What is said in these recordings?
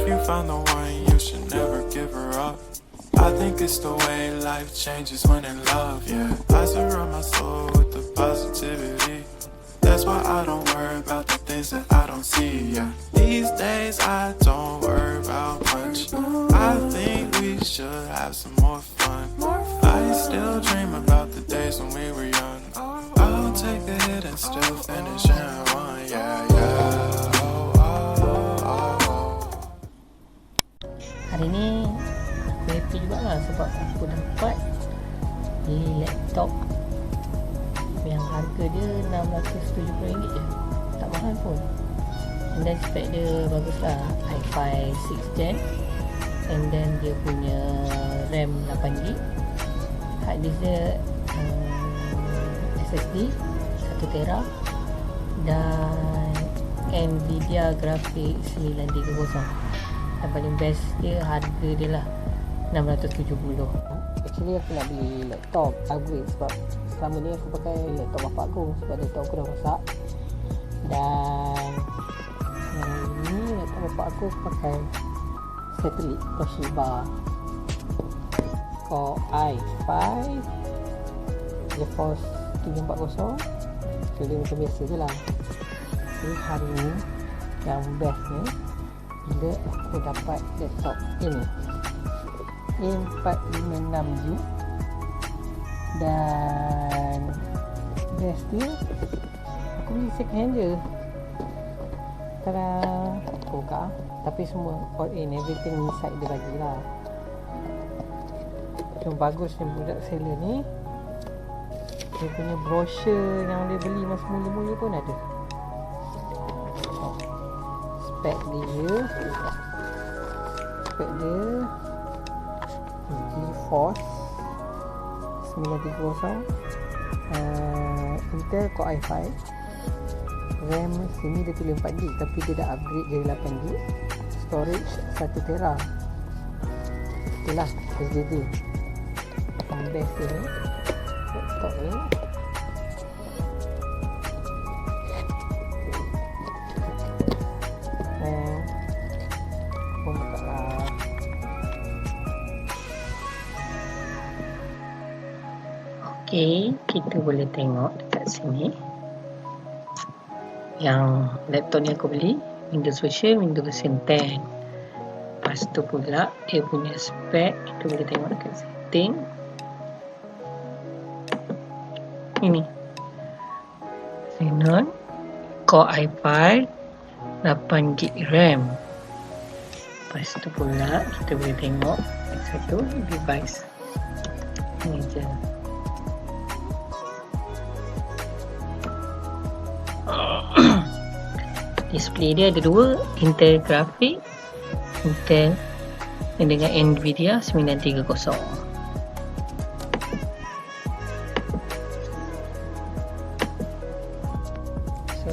If you find the one, you should never give her up. I think it's the way life changes when in love, yeah. I surround my soul with the positivity. That's why I don't worry about the things that I don't see, yeah. These days I don't worry about much. I think we should have some more fun. I still dream about the days when we were young. I'll take a hit and still finish in one, yeah, yeah. Oh, oh, oh. Hari ni aku happy jugalah sebab aku dapat beli laptop yang harga dia RM670 je, tak mahal pun. And then spek dia bagus lah, i5 6th gen, and then dia punya RAM 8GB, hard disk dia SSD 1TB, dan Nvidia graphics 930. Dan paling best dia harga dia lah $670. Actually aku nak beli laptop upgrade sebab selama ni aku pakai laptop bapak aku sebab laptop aku dah rosak. Dan yang ni laptop bapak aku pakai Satellite Toshiba Core i5 GeForce 740. So dia macam biasa je lah. Jadi hari ni yang best ni bila aku dapat laptop ini A456U, dan best dia aku beli second hand je. Tada, aku buka tapi semua all in, everything inside dia bagilah. Yang bagusnya budak seller ni, dia punya brochure yang dia beli masa mula-mula pun ada. Spek dia GeForce 930, Intel Core i5, RAM sini dia tulis 4GB tapi dia dah upgrade jadi 8GB, storage 1TB. Itulah SSD yang best dia ni laptop ni. Okay, kita boleh tengok dekat sini yang laptop ni aku beli Windows version 10. Lepas tu pula dia punya spek, kita boleh tengok dekat setting ini, Xenon Core i5 8GB RAM. Lepas tu pula kita boleh tengok satu device ni je. Display dia ada dua, Intel grafik, Intel dengan Nvidia 930. So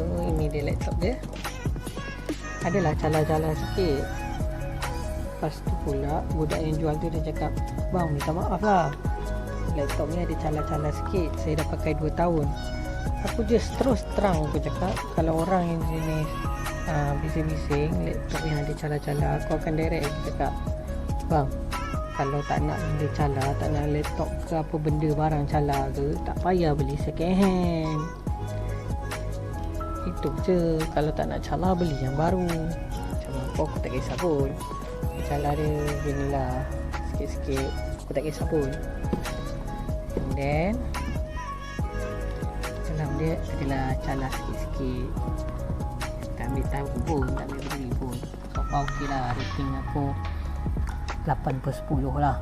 ini dia laptop dia. Adalah cala-cala sikit. Lepas tu pula budak yang jual tu dia cakap, "Bang, minta maaf lah, laptop ni ada cala-cala sikit, saya dah pakai 2 tahun." Aku just terus terang aku cakap, kalau orang yang jenis bising-bising laptop yang ada cala-cala, aku akan direct aku cakap, "Bang, kalau tak nak benda cala, tak nak laptop ke apa benda barang cala ke, tak payah beli second hand. Itu je, kalau tak nak cala beli yang baru." Macam aku tak kisah pun, cala dia ginilah sikit-sikit, aku tak kisah pun. And then dalam dia adalah cala sikit-sikit, tak ambil tahu pun, tak ambil beri pun. So far ok lah, rating aku 8/10 lah.